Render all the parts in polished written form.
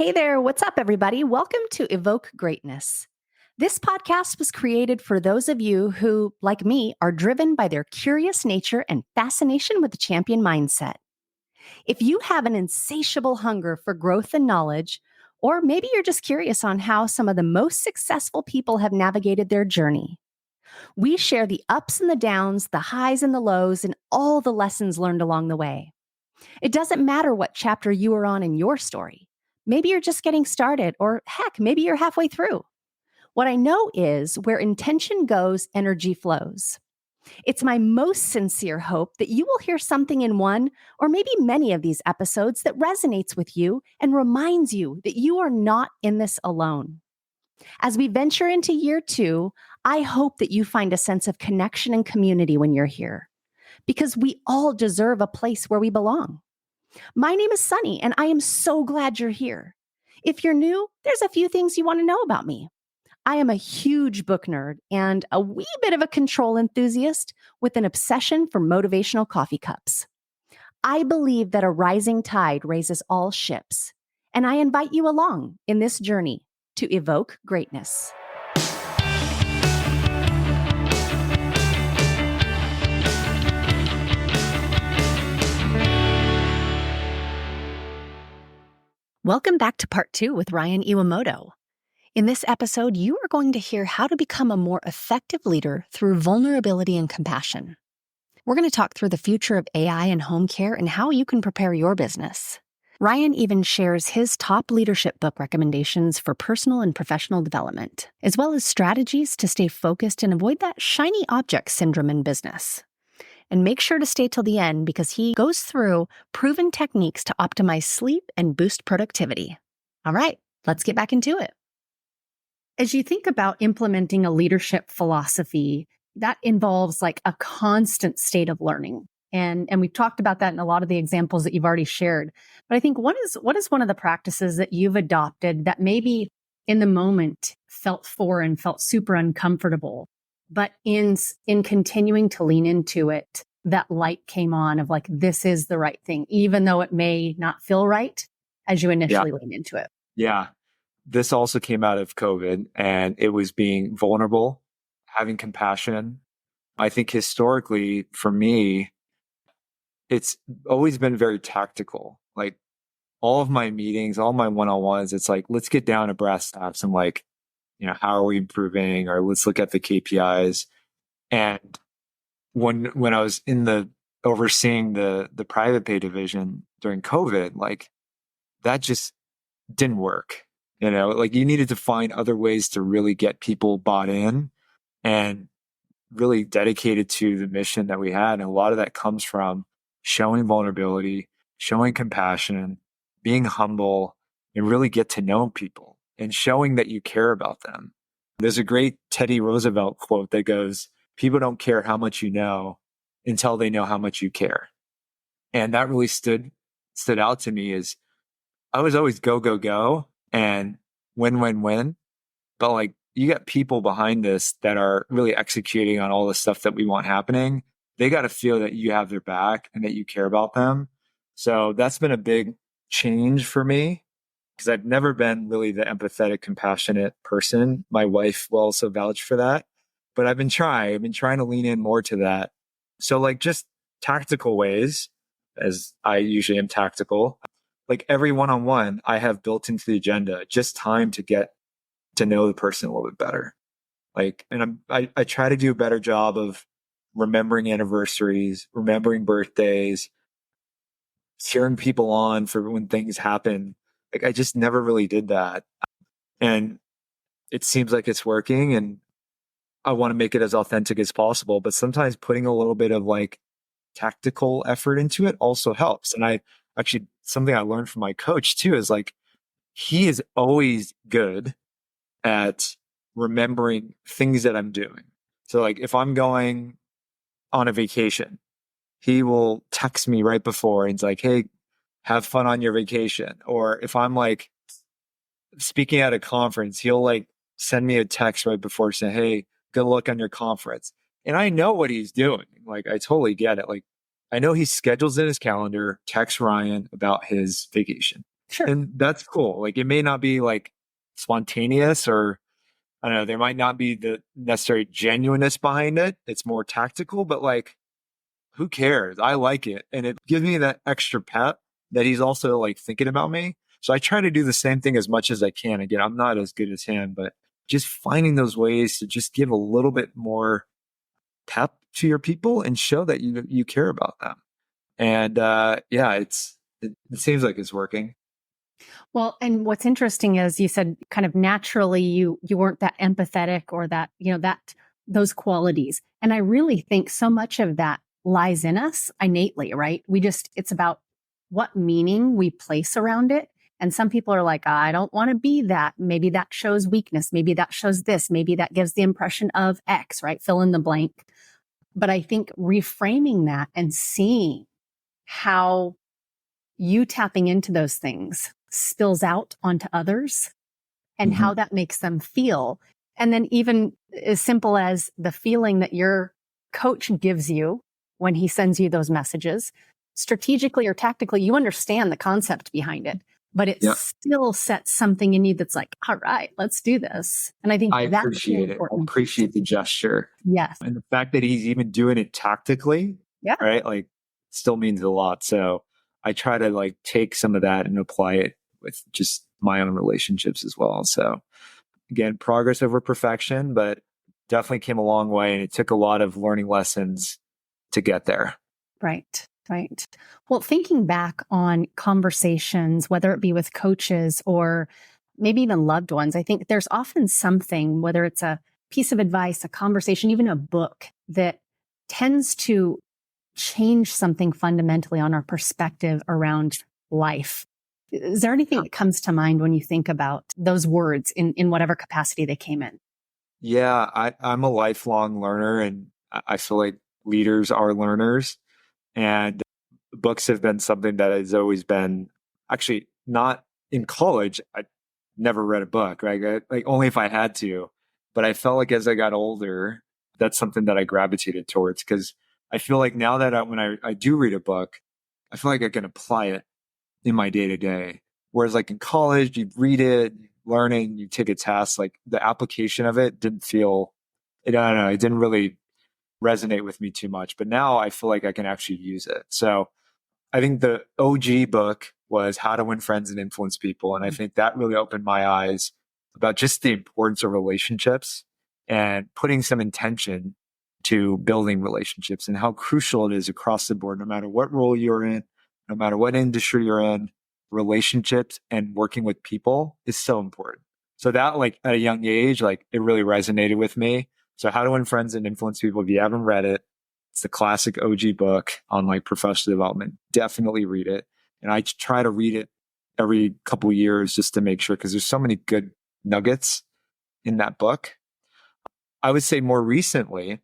Hey there, what's up, everybody? Welcome to Evoke Greatness. This podcast was created for those of you who, like me, are driven by their curious nature and fascination with the champion mindset. If you have an insatiable hunger for growth and knowledge, or maybe you're just curious on how some of the most successful people have navigated their journey, we share the ups and the downs, the highs and the lows, and all the lessons learned along the way. It doesn't matter what chapter you are on in your story. Maybe you're just getting started, or heck, maybe you're halfway through. What I know is where intention goes, energy flows. It's my most sincere hope that you will hear something in one or maybe many of these episodes that resonates with you and reminds you that you are not in this alone. As we venture into year 2, I hope that you find a sense of connection and community when you're here, because we all deserve a place where we belong. My name is Sunny, and I am so glad you're here. If you're new, there's a few things you want to know about me. I am a huge book nerd and a wee bit of a control enthusiast with an obsession for motivational coffee cups. I believe that a rising tide raises all ships, and I invite you along in this journey to evoke greatness. Welcome back to part 2 with Ryan Iwamoto. In this episode, you are going to hear how to become a more effective leader through vulnerability and compassion. We're going to talk through the future of AI and home care and how you can prepare your business. Ryan even shares his top leadership book recommendations for personal and professional development, as well as strategies to stay focused and avoid that shiny object syndrome in business. And make sure to stay till the end because he goes through proven techniques to optimize sleep and boost productivity. All right, let's get back into it. As you think about implementing a leadership philosophy, that involves like a constant state of learning. And we've talked about that in a lot of the examples that you've already shared. But I think what is one of the practices that you've adopted that maybe in the moment felt foreign, felt super uncomfortable, but in continuing to lean into it, that light came on of like, this is the right thing, even though it may not feel right as you initially lean into it. Yeah. This also came out of COVID, and it was being vulnerable, having compassion. I think historically for me, it's always been very tactical. Like all of my meetings, all my one-on-ones, it's like, let's get down to brass tacks and like, how are we improving? Or let's look at the KPIs. And when I was overseeing the private pay division during COVID, like that just didn't work. Like you needed to find other ways to really get people bought in and really dedicated to the mission that we had. And a lot of that comes from showing vulnerability, showing compassion, being humble, and really get to know people and showing that you care about them. There's a great Teddy Roosevelt quote that goes, "People don't care how much you know until they know how much you care." And that really stood out to me as I was always go, go, go and win, win, win. But like you got people behind this that are really executing on all the stuff that we want happening. They got to feel that you have their back and that you care about them. So that's been a big change for me because I've never been really the empathetic, compassionate person. My wife will also vouch for that. But I've been trying to lean in more to that. So like just tactical ways, as I usually am tactical, like every one-on-one I have built into the agenda, just time to get to know the person a little bit better. Like, and I try to do a better job of remembering anniversaries, remembering birthdays, cheering people on for when things happen. Like I just never really did that. And it seems like it's working and I want to make it as authentic as possible. But sometimes putting a little bit of like tactical effort into it also helps. And something I learned from my coach too is like, he is always good at remembering things that I'm doing. So like if I'm going on a vacation, he will text me right before and it's like, "Hey, have fun on your vacation." Or if I'm like speaking at a conference, he'll like send me a text right before saying, "Hey, good luck on your conference." And I know what he's doing. Like I totally get it. Like I know he schedules in his calendar, texts Ryan about his vacation. Sure. And that's cool. Like it may not be like spontaneous or I don't know, there might not be the necessary genuineness behind it. It's more tactical, but like who cares? I like it. And it gives me that extra pep that he's also like thinking about me. So I try to do the same thing as much as I can. Again, I'm not as good as him, but just finding those ways to just give a little bit more pep to your people and show that you care about them. And yeah, it seems like it's working. Well, and what's interesting is you said kind of naturally you weren't that empathetic or that, that those qualities. And I really think so much of that lies in us innately, right? It's about what meaning we place around it. And some people are like, I don't want to be that. Maybe that shows weakness. Maybe that shows this. Maybe that gives the impression of X, right? Fill in the blank. But I think reframing that and seeing how you tapping into those things spills out onto others and Mm-hmm. how that makes them feel. And then even as simple as the feeling that your coach gives you when he sends you those messages, strategically or tactically, you understand the concept behind it, but it Yeah. still sets something in you that's like, all right, let's do this. And I think I that's the appreciate it. I important piece. appreciate the gesture. Yes. And the fact that he's even doing it tactically, Yeah. right? Like still means a lot. So I try to like take some of that and apply it with just my own relationships as well. So again, progress over perfection, but definitely came a long way and it took a lot of learning lessons to get there. Right. Right. Well, thinking back on conversations, whether it be with coaches or maybe even loved ones, I think there's often something, whether it's a piece of advice, a conversation, even a book that tends to change something fundamentally on our perspective around life. Is there anything that comes to mind when you think about those words in whatever capacity they came in? Yeah, I'm a lifelong learner and I feel like leaders are learners. And books have been something that has always been actually not in college. I never read a book, right? Like only if I had to. But I felt like as I got older, that's something that I gravitated towards because I feel like now that when I do read a book, I feel like I can apply it in my day to day. Whereas like in college, you read it, learn it, you take a test, like the application of it didn't feel, I don't know, it didn't really resonate with me too much. But now I feel like I can actually use it. So I think the OG book was How to Win Friends and Influence People. And I think that really opened my eyes about just the importance of relationships and putting some intention to building relationships and how crucial it is across the board, no matter what role you're in, no matter what industry you're in, relationships and working with people is so important. So that like at a young age, like it really resonated with me. So How to Win Friends and Influence People, if you haven't read it, it's the classic OG book on like professional development. Definitely read it. And I try to read it every couple of years just to make sure, because there's so many good nuggets in that book. I would say more recently,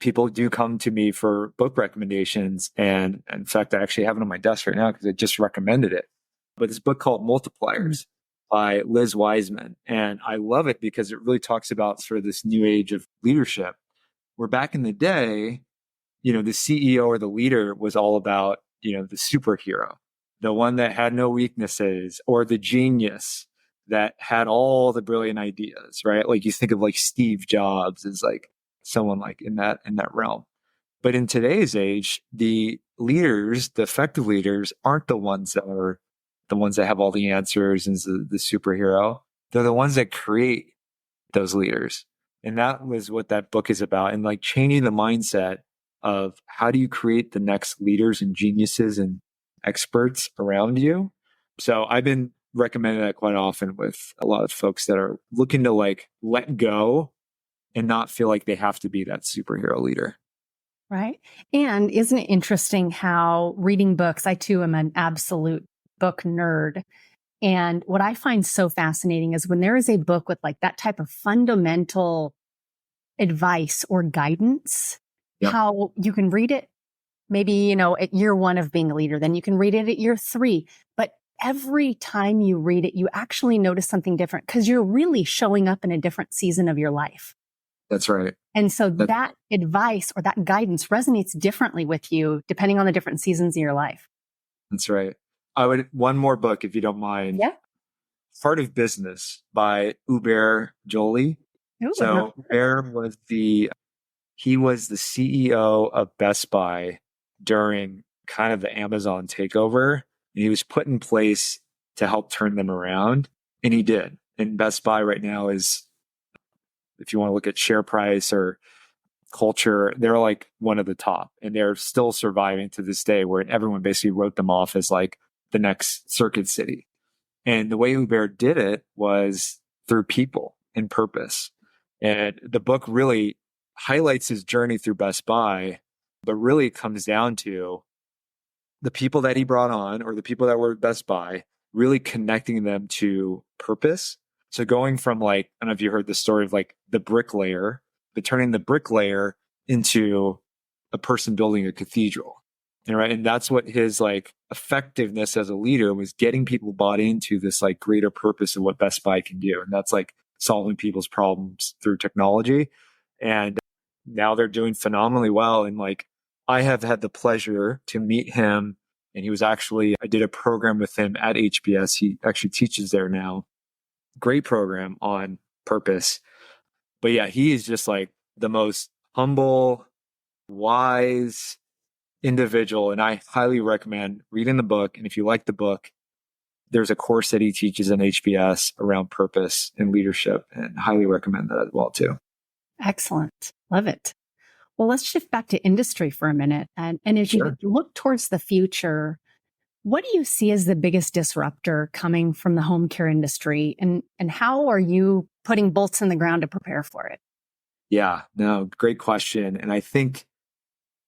people do come to me for book recommendations. And in fact, I actually have it on my desk right now because I just recommended it. But this book called Multipliers by Liz Wiseman. And I love it because it really talks about sort of this new age of leadership, where back in the day, the CEO or the leader was all about, the superhero, the one that had no weaknesses, or the genius that had all the brilliant ideas, right? Like you think of like Steve Jobs as like someone like in that realm. But in today's age, the leaders, the effective leaders aren't the ones that are the ones that have all the answers and the superhero. They're the ones that create those leaders. And that was what that book is about. And like changing the mindset of how do you create the next leaders and geniuses and experts around you. So I've been recommending that quite often with a lot of folks that are looking to like let go and not feel like they have to be that superhero leader. Right. And isn't it interesting how reading books, I too am an absolute book nerd. And what I find so fascinating is when there is a book with like that type of fundamental advice or guidance, Yep. how you can read it maybe, at year one of being a leader, then you can read it at year three. But every time you read it, you actually notice something different because you're really showing up in a different season of your life. That's right. And so that advice or that guidance resonates differently with you depending on the different seasons of your life. That's right. I would, one more book, if you don't mind. Yeah. Heart of Business by Hubert Joly. Ooh, I've not. So Hubert he was the CEO of Best Buy during kind of the Amazon takeover. And he was put in place to help turn them around. And he did. And Best Buy right now is, if you want to look at share price or culture, they're like one of the top. And they're still surviving to this day, where everyone basically wrote them off as like the next Circuit City. And the way Hubert did it was through people and purpose. And the book really highlights his journey through Best Buy, but really comes down to the people that he brought on, or the people that were at Best Buy, really connecting them to purpose. So going from, like, I don't know if you heard the story of like the bricklayer, but turning the bricklayer into a person building a cathedral. And right. And that's what his like effectiveness as a leader was, getting people bought into this like greater purpose of what Best Buy can do. And that's like solving people's problems through technology. And now they're doing phenomenally well. And like, I have had the pleasure to meet him. And he was actually, I did a program with him at HBS. He actually teaches there now. Great program on purpose. But yeah, he is just like the most humble, wise individual. And I highly recommend reading the book. And if you like the book, there's a course that he teaches in HBS around purpose and leadership, and highly recommend that as well too. Excellent. Love it. Well, let's shift back to industry for a minute. And as Sure. you look towards the future, what do you see as the biggest disruptor coming from the home care industry? And how are you putting bolts in the ground to prepare for it? Yeah, no, great question. And I think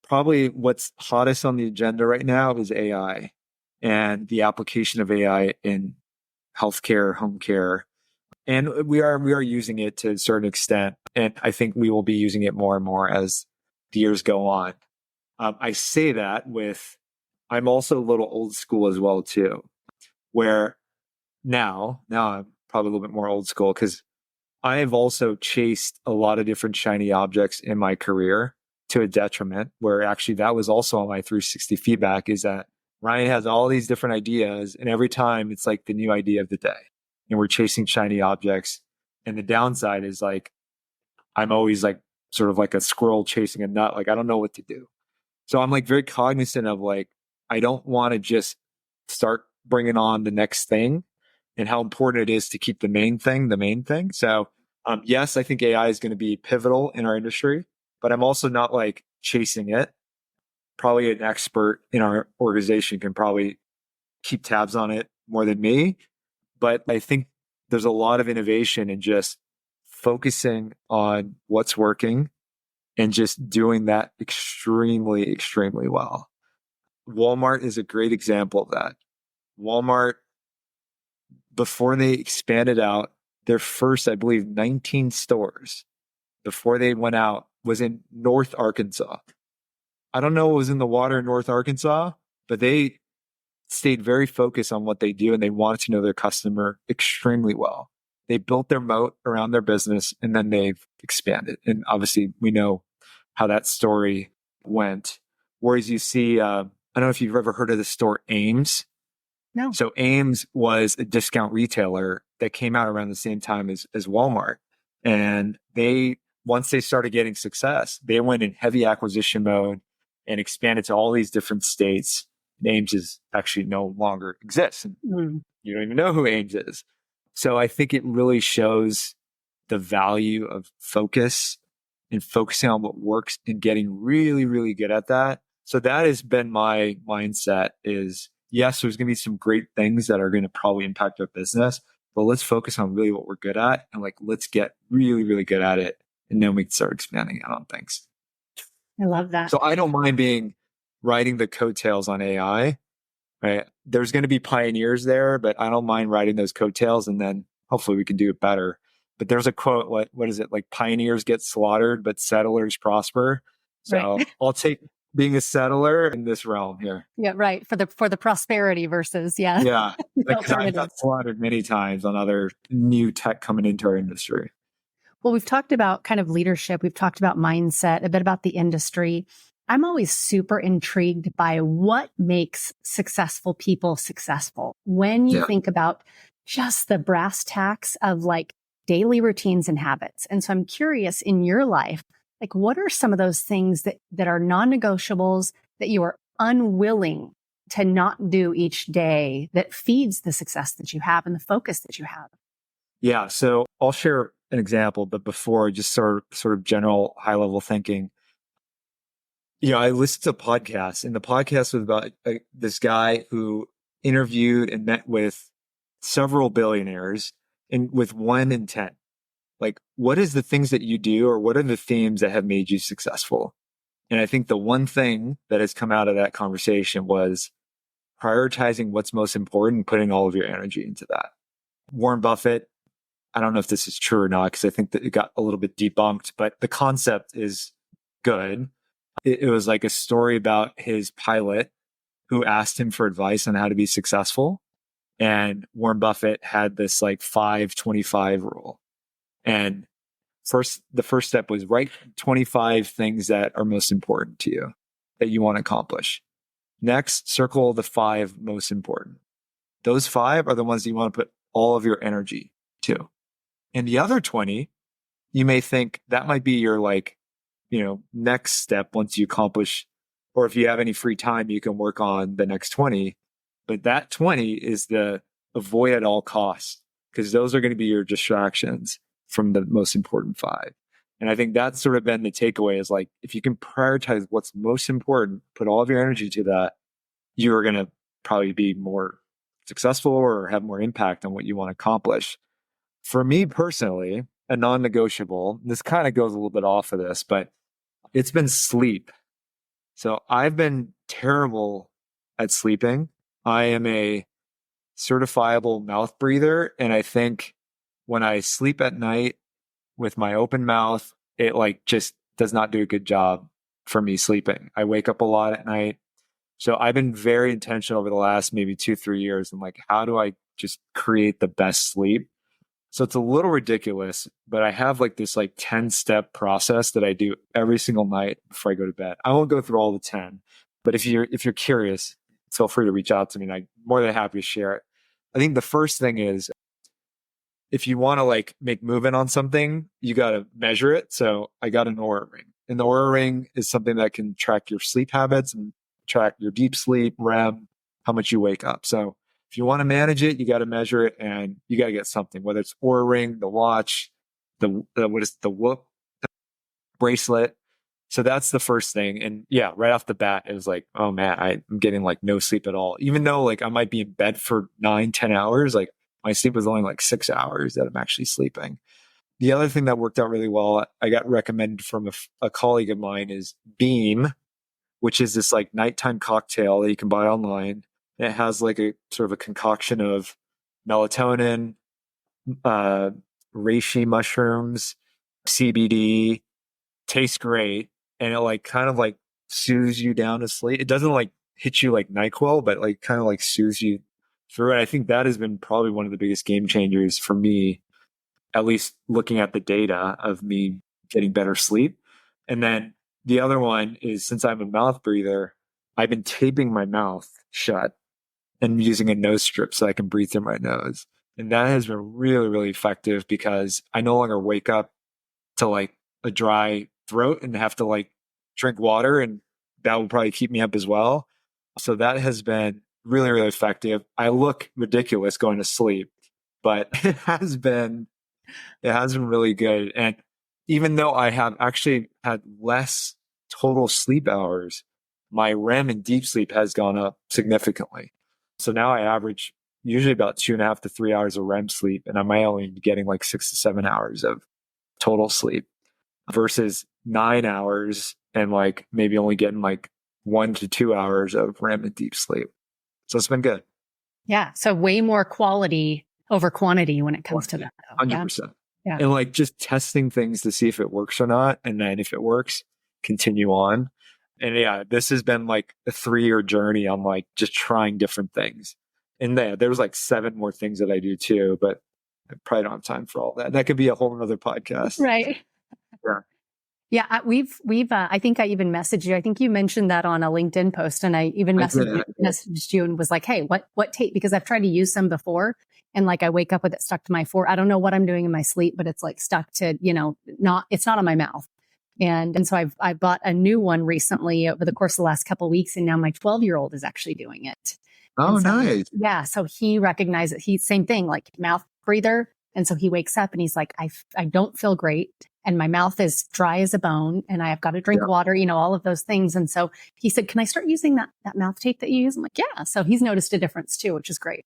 probably what's hottest on the agenda right now is AI and the application of AI in healthcare, home care. And we are using it to a certain extent. And I think we will be using it more and more as the years go on. I say that with, I'm also a little old school as well too, where now I'm probably a little bit more old school, because I have also chased a lot of different shiny objects in my career to a detriment, where actually that was also on my 360 feedback, is that Ryan has all these different ideas, and every time it's like the new idea of the day, and we're chasing shiny objects. And the downside is like, I'm always like sort of like a squirrel chasing a nut. Like, I don't know what to do. So I'm like very cognizant of like, I don't want to just start bringing on the next thing, and how important it is to keep the main thing the main thing. So yes, I think AI is going to be pivotal in our industry, but I'm also not like chasing it. Probably an expert in our organization can probably keep tabs on it more than me. But I think there's a lot of innovation in just focusing on what's working and just doing that extremely, extremely well. Walmart is a great example of that. Walmart, before they expanded out, their first, I believe, 19 stores before they went out was in North Arkansas. I don't know what was in the water in North Arkansas, but they stayed very focused on what they do, and they wanted to know their customer extremely well. They built their moat around their business, and then they've expanded. And obviously, we know how that story went. Whereas you see, I don't know if you've ever heard of the store Ames. No. So Ames was a discount retailer that came out around the same time as Walmart. And once they started getting success, they went in heavy acquisition mode and expanded to all these different states. Ames is actually no longer exists. And you don't even know who Ames is. So I think it really shows the value of focus and focusing on what works and getting really, really good at that. So that has been my mindset is, yes, there's going to be some great things that are going to probably impact our business, but let's focus on really what we're good at, and like, let's get really, really good at it. And then we can start expanding out on things. I love that. So I don't mind riding the coattails on AI, right? There's going to be pioneers there, but I don't mind riding those coattails, and then hopefully we can do it better. But there's a quote, what is it? Like, pioneers get slaughtered, but settlers prosper. So right. I'll take being a settler in this realm here. Yeah, right. For the prosperity versus, Yeah. Like, I've got slaughtered many times on other new tech coming into our industry. Well, we've talked about kind of leadership. We've talked about mindset, a bit about the industry. I'm always super intrigued by what makes successful people successful. When you Yeah. think about just the brass tacks of like daily routines and habits. And so I'm curious in your life, like what are some of those things that are non-negotiables that you are unwilling to not do each day that feeds the success that you have and the focus that you have? Yeah. So I'll share an example, but before just sort of general high level thinking. I listened to podcasts, and the podcast was about this guy who interviewed and met with several billionaires and with one intent. Like, what is the things that you do, or what are the themes that have made you successful? And I think the one thing that has come out of that conversation was prioritizing what's most important, and putting all of your energy into that. Warren Buffett, I don't know if this is true or not, because I think that it got a little bit debunked, but the concept is good. It was like a story about his pilot who asked him for advice on how to be successful. And Warren Buffett had this like 5-25 rule. And the first step was write 25 things that are most important to you that you want to accomplish. Next, circle the 5 most important. Those 5 are the ones that you want to put all of your energy to. And the other 20, you may think that might be your next step once you accomplish, or if you have any free time, you can work on the next 20. But that 20 is the avoid at all costs, because those are going to be your distractions from the most important 5. And I think that's sort of been the takeaway is like, if you can prioritize what's most important, put all of your energy to that, you're going to probably be more successful or have more impact on what you want to accomplish. For me personally, a non-negotiable, this kind of goes a little bit off of this, but it's been sleep. So I've been terrible at sleeping. I am a certifiable mouth breather. And I think when I sleep at night with my open mouth, it like just does not do a good job for me sleeping. I wake up a lot at night. So I've been very intentional over the last maybe 2-3 years. And like, how do I just create the best sleep? So it's a little ridiculous, but I have like this like 10-step process that I do every single night before I go to bed. I won't go through all the 10, but if you're curious, feel free to reach out to me and I'm more than happy to share it. I think the first thing is, if you want to like make movement on something, you got to measure it. So I got an Aura ring, and the Aura ring is something that can track your sleep habits and track your deep sleep, REM, how much you wake up. So if you want to manage it, you got to measure it, and you got to get something, whether it's Aura ring, the watch, the Whoop bracelet. So that's the first thing. And yeah, right off the bat, it was like, oh man, I'm getting like no sleep at all. Even though like I might be in bed for 9-10 hours, like my sleep was only like 6 hours that I'm actually sleeping. The other thing that worked out really well, I got recommended from a colleague of mine, is Beam, which is this like nighttime cocktail that you can buy online. And it has like a sort of a concoction of melatonin, uh, reishi mushrooms, CBD, tastes great. And it like kind of like soothes you down to sleep. It doesn't like hit you like NyQuil, but like kind of like soothes you through it. I think that has been probably one of the biggest game changers for me, at least looking at the data of me getting better sleep. And then the other one is, since I'm a mouth breather, I've been taping my mouth shut and using a nose strip so I can breathe through my nose. And that has been really, really effective, because I no longer wake up to like a dry throat and have to like drink water, and that will probably keep me up as well. So that has been really, really effective. I look ridiculous going to sleep, but it has been really good. And even though I have actually had less total sleep hours, my REM and deep sleep has gone up significantly. So now I average usually about 2.5 to 3 hours of REM sleep, and I might only be getting like 6 to 7 hours of total sleep versus 9 hours and like maybe only getting like 1 to 2 hours of REM and deep sleep. So it's been good. Yeah. So way more quality over quantity when it comes to that. Though. 100%. Yeah. And like just testing things to see if it works or not. And then if it works, continue on. And yeah, this has been like a 3-year journey on like just trying different things. And there was like 7 more things that I do too, but I probably don't have time for all that. That could be a whole nother podcast. Right. Yeah. Yeah, we've. I think I even messaged you. I think you mentioned that on a LinkedIn post, and I even I did. messaged you and was like, "Hey, what tape?" Because I've tried to use some before, and like I wake up with it stuck to my forehead. I don't know what I'm doing in my sleep, but it's like stuck to not. It's not on my mouth, and so I bought a new one recently over the course of the last couple of weeks, and now my 12-year-old is actually doing it. Oh, And so nice. yeah, so he recognized it. He same thing, like mouth breather, and so he wakes up and he's like, I don't feel great and my mouth is dry as a bone and I have got to drink Yeah, water, all of those things. And so he said, can I start using that mouth tape that you use? I'm like, yeah. So he's noticed a difference too, which is great.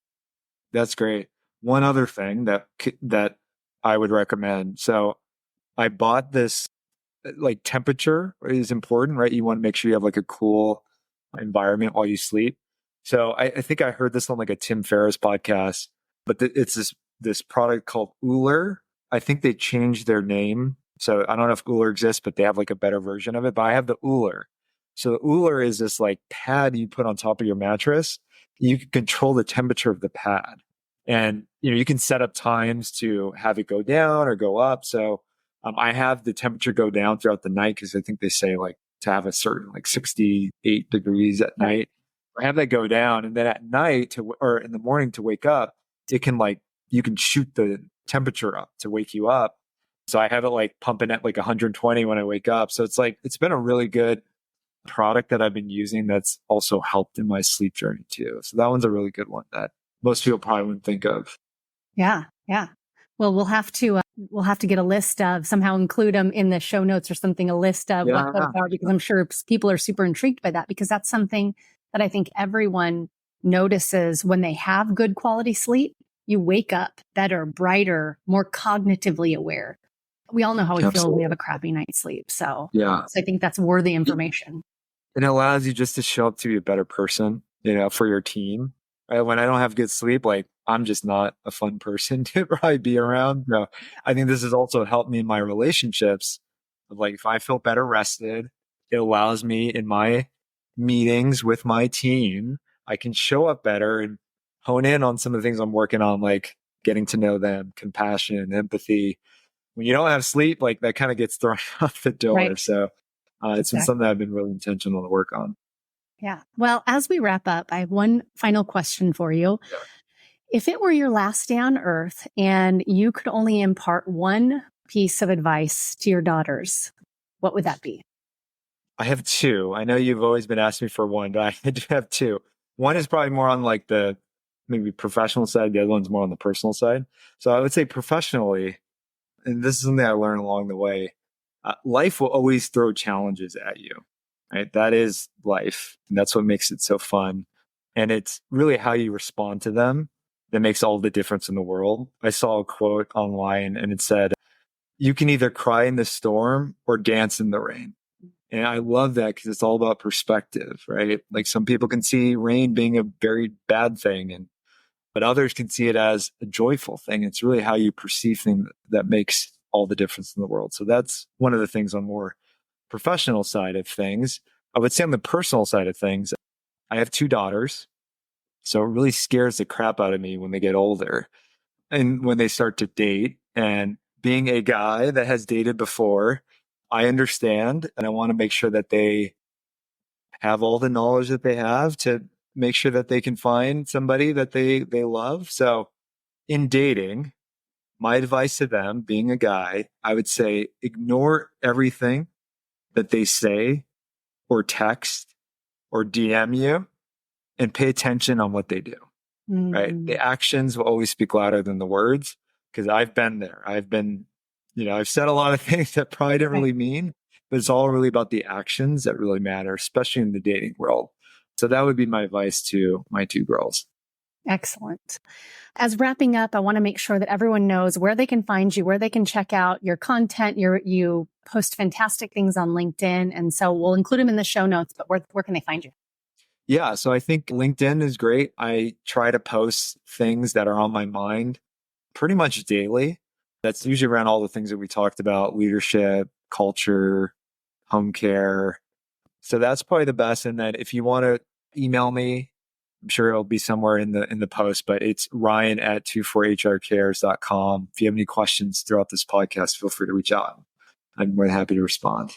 that's great. One other thing that I would recommend. So I bought this, like temperature is important, right? You want to make sure you have like a cool environment while you sleep. So I think I heard this on like a Tim Ferriss podcast, but it's this product called Uller. I think they changed their name. So I don't know if Uller exists, but they have like a better version of it. But I have the Uller. So the Uller is this like pad you put on top of your mattress. You can control the temperature of the pad. And you can set up times to have it go down or go up. So I have the temperature go down throughout the night because I think they say like to have a certain like 68 degrees at Right. night. I have that go down, and then at night or in the morning to wake up, it can like you can shoot the temperature up to wake you up. So I have it like pumping at like 120 when I wake up. So it's like it's been a really good product that I've been using that's also helped in my sleep journey too. So that one's a really good one that most people probably wouldn't think of. Yeah. Yeah. Well, we'll have to get a list of somehow include them in the show notes or something, a list of what those Yeah. are, because I'm sure people are super intrigued by that because that's something that I think everyone notices when they have good quality sleep. You wake up better, brighter, more cognitively aware. We all know how we feel when we have Absolutely. a crappy night's sleep. Yeah. So I think that's worthy information. And it allows you just to show up to be a better person, for your team. Right? When I don't have good sleep, like I'm just not a fun person to probably be around. No, I think this has also helped me in my relationships. Like if I feel better rested, it allows me in my meetings with my team, I can show up better and hone in on some of the things I'm working on, like getting to know them, compassion, empathy. When you don't have sleep, like that kind of gets thrown out the door. Right. So it's been Exactly. something I've been really intentional to work on. Yeah. Well, as we wrap up, I have one final question for you. If it were your last day on earth and you could only impart one piece of advice to your daughters, what would that be? I have two. I know you've always been asking me for one, but I do have two. One is probably more on like the maybe professional side. The other one's more on the personal side. So I would say professionally, and this is something I learned along the way, life will always throw challenges at you, right? That is life. And that's what makes it so fun. And it's really how you respond to them that makes all the difference in the world. I saw a quote online and it said, you can either cry in the storm or dance in the rain. And I love that because it's all about perspective, right? Like some people can see rain being a very bad thing, but others can see it as a joyful thing. It's really how you perceive things that makes all the difference in the world. So that's one of the things on more professional side of things. I would say on the personal side of things, I have two daughters. So it really scares the crap out of me when they get older and when they start to date. And being a guy that has dated before, I understand and I want to make sure that they have all the knowledge that they have to make sure that they can find somebody that they love. So in dating, my advice to them, being a guy, I would say ignore everything that they say or text or DM you and pay attention on what they do. Right? The Mm, actions will always speak louder than the words because I've been there. I've said a lot of things that probably didn't right. really mean, but it's all really about the actions that really matter, especially in the dating world. So that would be my advice to my two girls. Excellent. As wrapping up, I want to make sure that everyone knows where they can find you, where they can check out your content. You post fantastic things on LinkedIn. And so we'll include them in the show notes, but where can they find you? Yeah. So I think LinkedIn is great. I try to post things that are on my mind pretty much daily. That's usually around all the things that we talked about: leadership, culture, home care. So that's probably the best. And then if you want to email me, I'm sure it'll be somewhere in the post, but it's Ryan at 24hrcares.com. If you have any questions throughout this podcast, feel free to reach out. I'm more than happy to respond.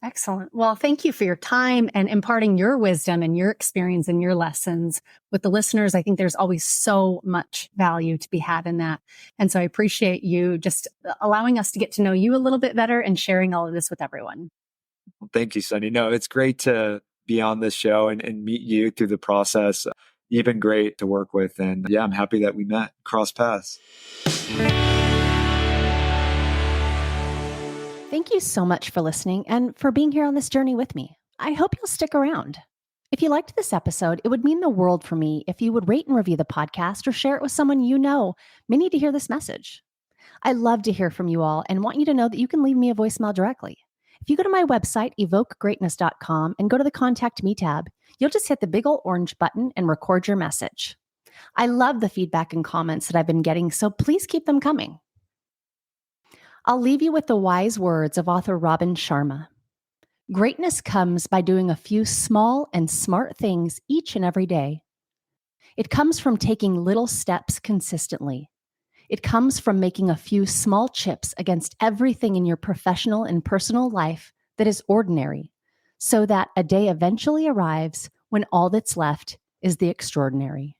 Excellent. Well, thank you for your time and imparting your wisdom and your experience and your lessons with the listeners. I think there's always so much value to be had in that. And so I appreciate you just allowing us to get to know you a little bit better and sharing all of this with everyone. Well, thank you, Sunny. No, it's great to be on this show and meet you through the process. You've been great to work with. And yeah, I'm happy that we met, crossed paths. Thank you so much for listening and for being here on this journey with me. I hope you'll stick around. If you liked this episode, it would mean the world for me if you would rate and review the podcast or share it with someone you know may need to hear this message. I love to hear from you all and want you to know that you can leave me a voicemail directly. If you go to my website, evokegreatness.com, and go to the Contact Me tab, you'll just hit the big old orange button and record your message. I love the feedback and comments that I've been getting, so please keep them coming. I'll leave you with the wise words of author Robin Sharma. Greatness comes by doing a few small and smart things each and every day. It comes from taking little steps consistently. It comes from making a few small chips against everything in your professional and personal life that is ordinary, so that a day eventually arrives when all that's left is the extraordinary.